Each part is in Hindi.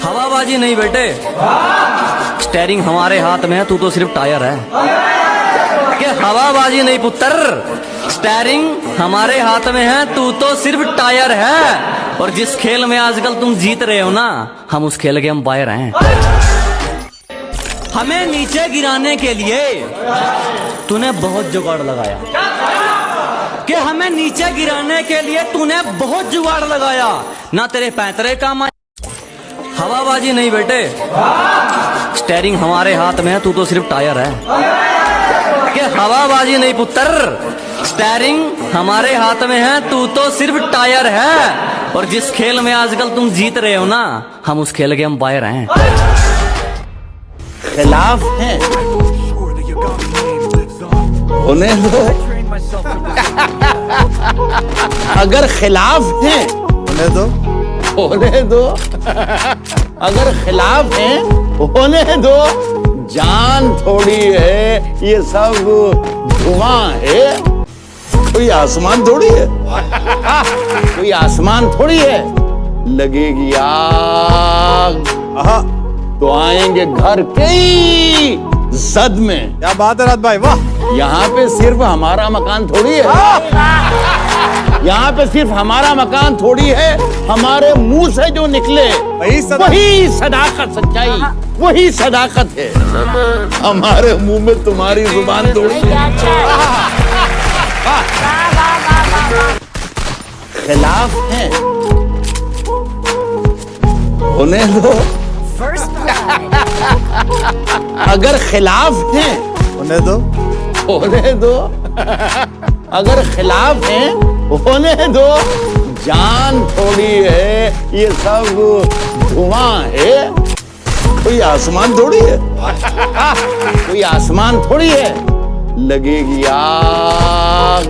हवाबाजी नहीं बेटे, स्टेयरिंग हमारे हाथ में है, तू तो सिर्फ टायर है। कि हवाबाजी नहीं पुत्र, स्टेयरिंग हमारे हाथ में है, तू तो सिर्फ टायर है। और जिस खेल में आजकल तुम जीत रहे हो ना, हम उस खेल के अंपायर हैं। हमें नीचे गिराने के लिए तूने बहुत जुगाड़ लगाया, कि हमें नीचे गिराने के लिए तूने बहुत जुगाड़ लगाया, ना तेरे पैंतरे काम आए। हवाबाजी नहीं बेटे, स्टेयरिंग हमारे हाथ में है, तू तो सिर्फ टायर है। कि हवाबाजी नहीं पुत्र, स्टेयरिंग हमारे हाथ में है, तू तो सिर्फ टायर है। और जिस खेल में आजकल तुम जीत रहे हो ना, हम उस खेल के अंपायर हैं। खिलाफ हैं, होने दो। अगर खिलाफ हैं, होने दो, होने दो। अगर खिलाफ हैं, होने दो। जान थोड़ी है, ये सब धुआं है। कोई आसमान थोड़ी है, कोई आसमान थोड़ी है। लगेगी आग तो आएंगे घर कई जद में। क्या बात है रात भाई, वाह। यहाँ पे सिर्फ हमारा मकान थोड़ी है, यहाँ पे सिर्फ हमारा मकान थोड़ी है। हमारे मुंह से जो निकले वही सदाकत, सच्चाई वही सदाकत है। हमारे मुंह में तुम्हारी जुबान थोड़ी है। खिलाफ हैं, होने दो। अगर खिलाफ हैं, होने दो, होने दो। अगर खिलाफ हैं, होने दो। जान थोड़ी है, ये सब धुआं है। कोई आसमान थोड़ी है, कोई आसमान थोड़ी है। लगेगी आग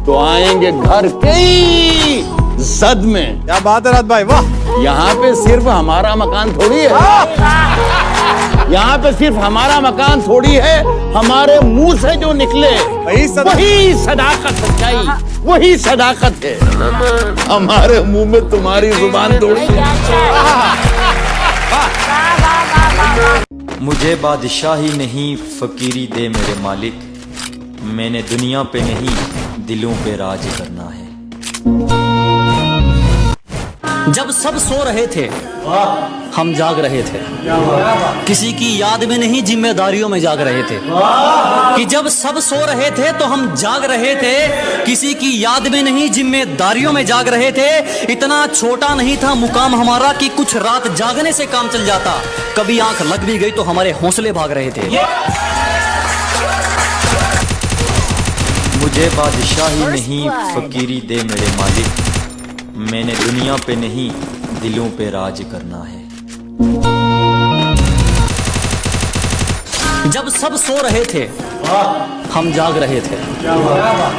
तो आएंगे घर कई जद में। क्या बात है रात भाई, वाह। यहाँ पे सिर्फ हमारा मकान थोड़ी है, यहाँ पे सिर्फ हमारा मकान थोड़ी है। हमारे मुंह से जो निकले वही सदाकत, सच्चाई वही सदाकत है। हमारे मुंह में तुम्हारी जुबान थोड़ी है। मुझे बादशाही नहीं फकीरी दे मेरे मालिक, मैंने दुनिया पे नहीं दिलों पे राज करना है। जब सब सो रहे थे हम जाग रहे थे, किसी की याद में नहीं जिम्मेदारियों में जाग रहे थे। कि जब सब सो रहे थे तो हम जाग रहे थे, किसी की याद में नहीं जिम्मेदारियों में जाग रहे थे। इतना छोटा नहीं था मुकाम हमारा कि कुछ रात जागने से काम चल जाता। कभी आंख लग भी गई तो हमारे हौसले भाग रहे थे। मुझे बादशाही नहीं फकीरी दे मेरे मालिक, मैंने दुनिया पे नहीं दिलों पे राज करना है। जब सब सो रहे थे हम जाग रहे थे,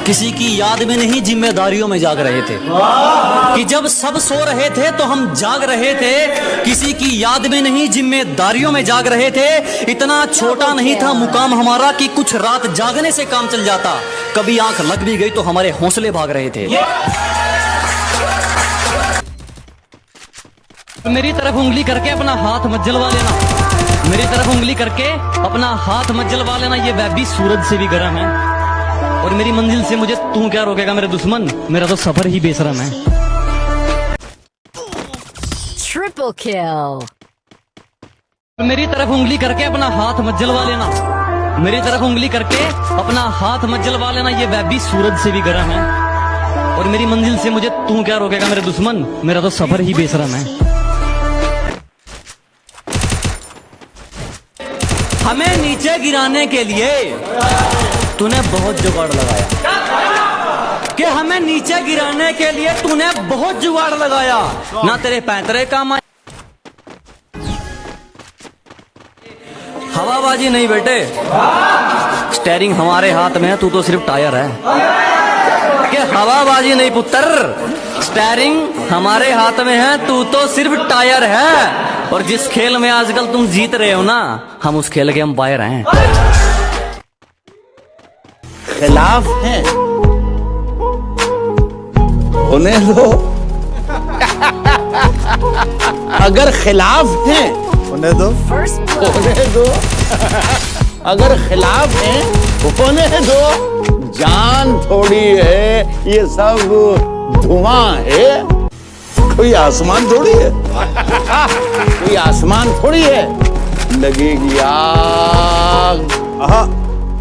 किसी की याद में नहीं जिम्मेदारियों में जाग रहे थे। कि जब सब सो रहे थे तो हम जाग रहे थे, किसी की याद में नहीं जिम्मेदारियों में जाग रहे थे। इतना छोटा नहीं था मुकाम हमारा कि कुछ रात जागने से काम चल जाता। कभी आंख लग भी गई तो हमारे हौसले भाग रहे थे। मेरी तरफ उंगली करके अपना हाथ मत जलवा लेना, मेरी तरफ उंगली करके अपना हाथ मत जलवा लेना। ये वैबी सूरज से भी गर्म है, और मेरी मंजिल से मुझे तू क्या रोकेगा मेरे दुश्मन, मेरा तो सफर ही बेशरम है। Triple kill. मेरी तरफ उंगली करके अपना हाथ मत जलवा लेना, मेरी तरफ उंगली करके अपना हाथ मत जलवा लेना। ये वैबी सूरज से भी गर्म है, और मेरी मंजिल से मुझे तू क्या रोकेगा मेरे दुश्मन, मेरा तो सफर ही बेशरम है। हमें नीचे गिराने के लिए तूने बहुत जुगाड़ लगाया, कि हमें नीचे गिराने के लिए तूने बहुत जुगाड़ लगाया, ना तेरे पैंतरे काम आए। हवाबाजी नहीं बेटे, स्टेयरिंग हमारे हाथ में है, तू तो सिर्फ टायर है। कि हवाबाजी नहीं पुत्र, स्टेयरिंग हमारे हाथ में है, तू तो सिर्फ टायर है। और जिस खेल में आजकल तुम जीत रहे हो ना, हम उस खेल के अंपायर हैं। खिलाफ हैं, होने दो। अगर खिलाफ हैं होने दो First blood. होने दो, अगर खिलाफ हैं होने दो, जान थोड़ी है ये सब धुआं है, कोई आसमान थोड़ी है, कोई आसमान थोड़ी है, लगेगी आग आहा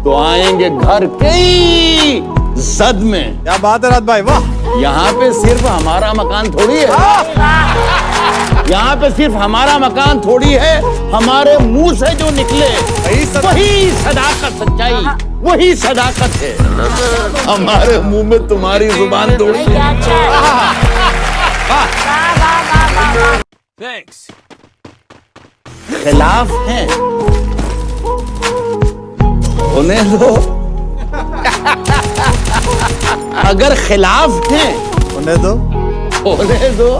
तो आएंगे घर के ही जद में। क्या बात है राज भाई, वाह। यहाँ पे सिर्फ हमारा मकान थोड़ी है, यहाँ पे सिर्फ हमारा मकान थोड़ी है, हमारे मुंह से जो निकले वही सदाकत सच्चाई, वही सदाकत है। हमारे मुंह में तुम्हारी जुबान थोड़ी है। खिलाफ हैं होने दो, अगर खिलाफ हैं होने दो होने दो,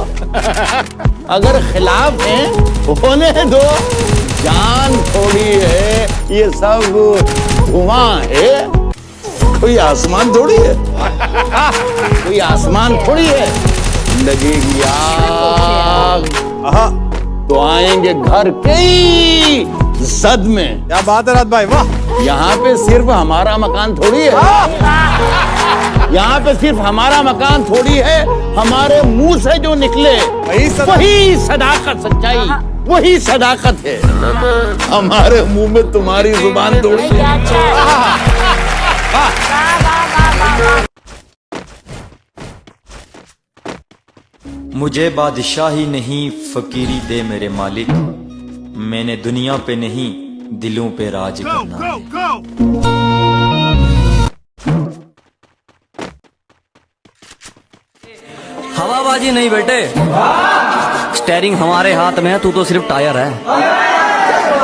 अगर खिलाफ हैं होने दो, जान थोड़ी है ये सब धुआं है, कोई आसमान थोड़ी है, कोई आसमान थोड़ी है, लगेगी आग आहा तो आएंगे घर के ही जद में। क्या बात है राज भाई, वाह। यहाँ पे सिर्फ हमारा मकान थोड़ी है, यहाँ पे सिर्फ हमारा मकान थोड़ी है, हमारे मुंह से जो निकले वही सदाकत सच्चाई, वही सदाकत है। हमारे मुंह में तुम्हारी जुबान थोड़ी है। मुझे बादशाही नहीं फकीरी दे मेरे मालिक, मैंने दुनिया पे नहीं दिलों पे राज करना है। हवाबाजी नहीं बेटे, स्टेयरिंग हमारे हाथ में है, तू तो सिर्फ टायर है।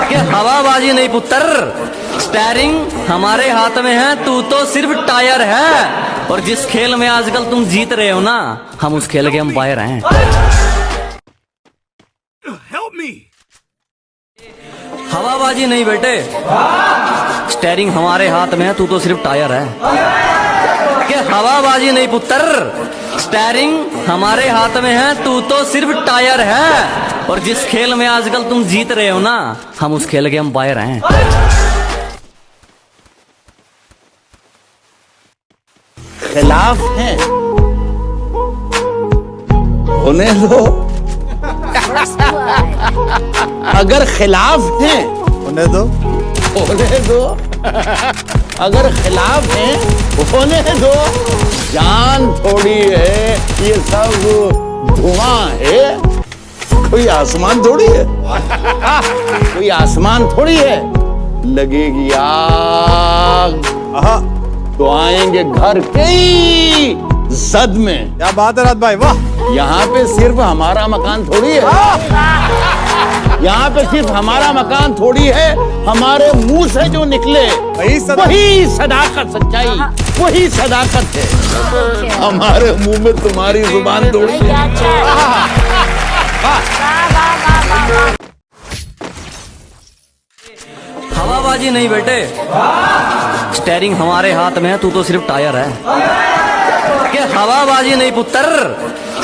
कि हवाबाजी नहीं पुत्र, स्टेयरिंग हमारे हाथ में है, तू तो सिर्फ टायर है। और जिस खेल में आजकल तुम जीत रहे हो ना, हम उस खेल के अंपायर हैं। हवाबाजी नहीं बेटे, स्टेयरिंग हमारे हाथ में है, तू तो सिर्फ टायर है। कि हवाबाजी नहीं पुत्र, स्टेयरिंग हमारे हाथ में है, तू तो सिर्फ टायर है। और जिस खेल में आजकल तुम जीत रहे हो ना, हम उस खेल के अंपायर हैं। खिलाफ हैं होने दो, First blood. अगर खिलाफ हैं होने दो होने दो, अगर खिलाफ हैं होने दो, जान थोड़ी है ये सब धुआं है, कोई आसमान थोड़ी है, कोई आसमान थोड़ी है, लगेगी आग आहा तो आएंगे घर के ही जद में। क्या बात है राज भाई, वाह। यहाँ पे सिर्फ हमारा मकान थोड़ी है, यहाँ पे सिर्फ हमारा मकान थोड़ी है, हमारे मुंह से जो निकले वही सदाकत सच्चाई, वही सदाकत है। हमारे मुंह में तुम्हारी जुबान थोड़ी है। हवाबाजी नहीं बेटे, स्टेयरिंग हमारे हाथ में है, तू तो सिर्फ टायर है। कि हवाबाजी नहीं पुत्र,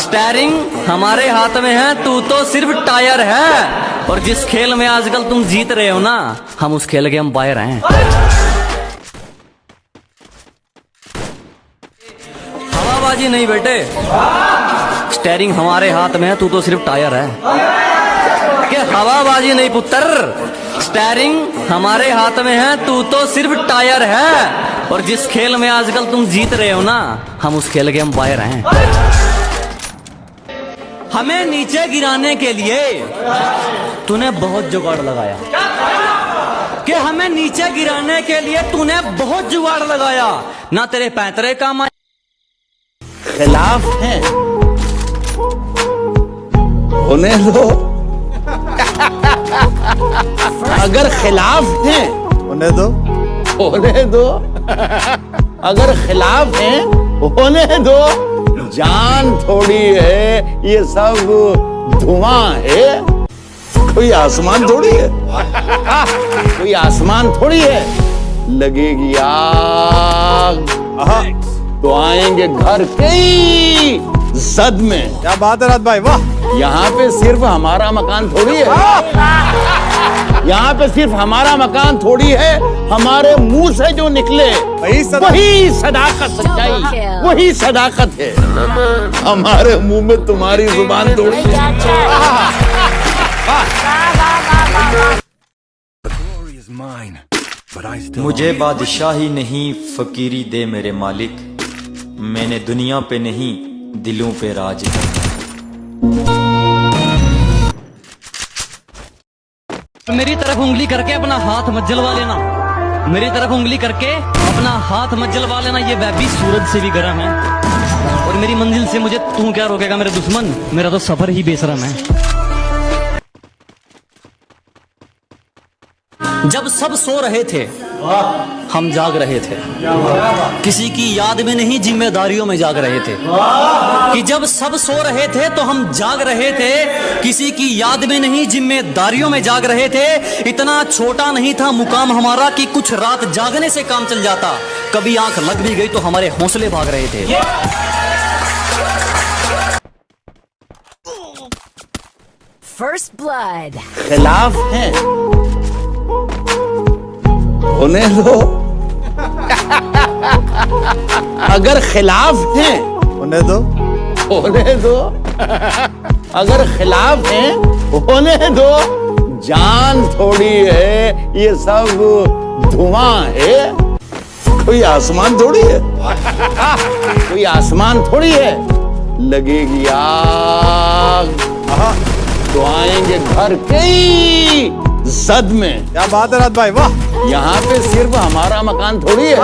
स्टेयरिंग हमारे हाथ में है, तू तो सिर्फ टायर है। और जिस खेल में आजकल तुम जीत रहे हो ना, हम उस खेल के अंपायर हैं। हवाबाजी नहीं बेटे, स्टेयरिंग हमारे हाथ में है, तू तो सिर्फ टायर है। कि हवाबाजी नहीं पुत्र, स्टेयरिंग हमारे हाथ में है, तू तो सिर्फ टायर है। और जिस खेल में आजकल तुम जीत रहे हो ना, हम उस खेल के अंपायर हैं। हमें नीचे गिराने के लिए तूने बहुत जुगाड़ लगाया। कि हमें नीचे गिराने के लिए तूने बहुत जुगाड़ लगाया, ना तेरे पैतरे काम आए। खिलाफ हैं होने दो, अगर खिलाफ हैं होने दो होने दो, अगर खिलाफ हैं होने दो, जान थोड़ी है ये सब धुआं है, कोई आसमान थोड़ी है, कोई आसमान थोड़ी है, लगेगी आग आहा तो आएंगे घर के ही जद में। क्या बात है राज भाई, वाह। यहाँ पे सिर्फ हमारा मकान थोड़ी है, यहाँ पे सिर्फ हमारा मकान थोड़ी है, हमारे मुंह से जो निकले वही सदाकत सच्चाई, वही सदाकत है। हमारे मुंह में तुम्हारी जुबान थोड़ी है। मुझे बादशाही नहीं फकीरी दे मेरे मालिक, मैंने दुनिया पे नहीं दिलों पे राज करना। मेरी तरफ उंगली करके अपना हाथ मत जलवा लेना, मेरी तरफ उंगली करके अपना हाथ मत जलवा लेना, ये वैबी सूरज से भी गर्म है। और मेरी मंजिल से मुझे तू क्या रोकेगा मेरे दुश्मन, मेरा तो सफर ही बेशरम है। जब सब सो रहे थे हम जाग रहे थे, किसी की याद में नहीं जिम्मेदारियों में जाग रहे थे। कि जब सब सो रहे थे तो हम जाग रहे थे, किसी की याद में नहीं जिम्मेदारियों में जाग रहे थे। इतना छोटा नहीं था मुकाम हमारा कि कुछ रात जागने से काम चल जाता। कभी आंख लग भी गई तो हमारे हौसले भाग रहे थे। First blood. खिलाफ हैं, होने दो। अगर खिलाफ हैं होने दो। होने दो, अगर खिलाफ हैं होने दो। जान थोड़ी है, ये सब धुआं है। कोई आसमान थोड़ी है, कोई आसमान थोड़ी है। लगेगी आग तो आएंगे घर कई जद में। क्या बात है राज भाई, वाह। यहाँ पे सिर्फ हमारा मकान थोड़ी है,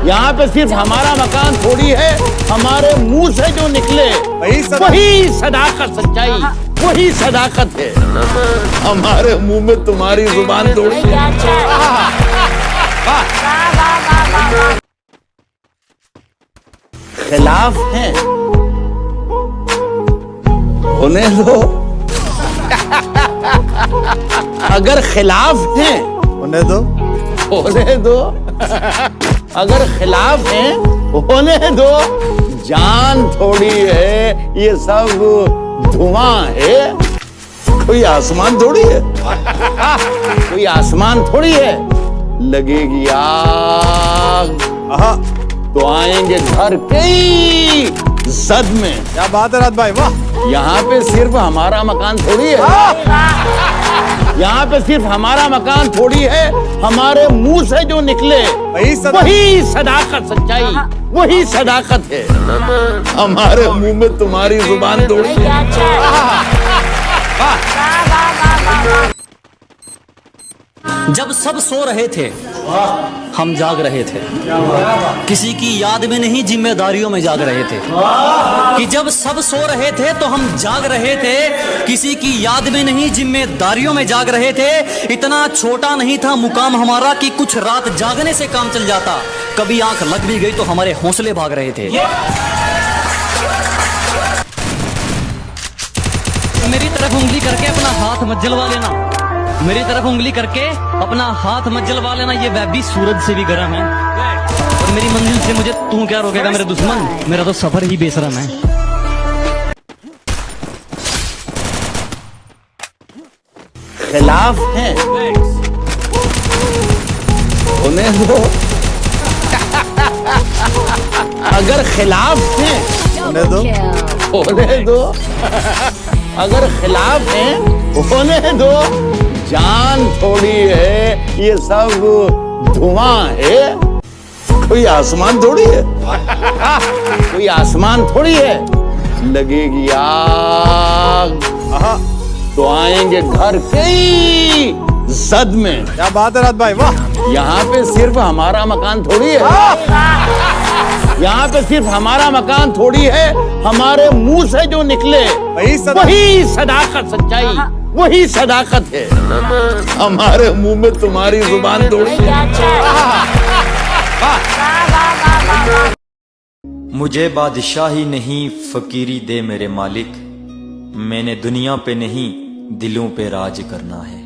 यहाँ पे सिर्फ हमारा मकान थोड़ी है। हमारे मुंह से जो निकले वही सदाकत सच्चाई, वही सदाकत है। हमारे मुंह में तुम्हारी जुबान थोड़ी है। खिलाफ हैं, होने दो। अगर खिलाफ हैं होने दो। होने दो, अगर खिलाफ हैं होने दो। जान थोड़ी है, ये सब धुआं है। कोई आसमान थोड़ी है, कोई आसमान थोड़ी है। लगेगी आग तो आएंगे घर कई जद में। क्या बात है राज भाई, वाह। यहाँ पे सिर्फ हमारा मकान थोड़ी है, यहाँ पे सिर्फ हमारा मकान थोड़ी है। हमारे मुंह से जो निकले वही सदाकत सच्चाई, वही सदाकत है। हमारे मुंह में तुम्हारी जुबान थोड़ी है। जब सब सो रहे थे हम जाग रहे थे, किसी की याद में नहीं जिम्मेदारियों में जाग रहे थे। कि जब सब सो रहे थे तो हम जाग रहे थे, किसी की याद में नहीं जिम्मेदारियों में जाग रहे थे। इतना छोटा नहीं था मुकाम हमारा कि कुछ रात जागने से काम चल जाता। कभी आंख लग भी गई तो हमारे हौसले भाग रहे थे। मेरी तरफ उंगली करके अपना हाथ मत जलवा लेना, मेरी तरफ उंगली करके अपना हाथ मत जलवा लेना, ये वैबी सूरज से भी गर्म है। और मेरी मंजिल से मुझे तू क्या रोकेगा मेरे दुश्मन, मेरा तो सफर ही बेशरम है। खिलाफ हैं होने दो। अगर खिलाफ हैं होने दो। होने दो, अगर खिलाफ हैं होने दो। जान थोड़ी है, ये सब धुआं है। कोई आसमान थोड़ी है, कोई आसमान थोड़ी है। लगेगी आग तो आएंगे घर कई जद में। क्या बात है राज भाई, वाह। यहाँ पे सिर्फ हमारा मकान थोड़ी है, यहाँ पे सिर्फ हमारा मकान थोड़ी है। हमारे मुंह से जो निकले वही सदाकत सच्चाई, वही सदाकत है। हमारे मुंह में तुम्हारी जुबान थोड़ी है। मुझे बादशाही नहीं फकीरी दे मेरे मालिक, मैंने दुनिया पे नहीं दिलों पे राज करना है।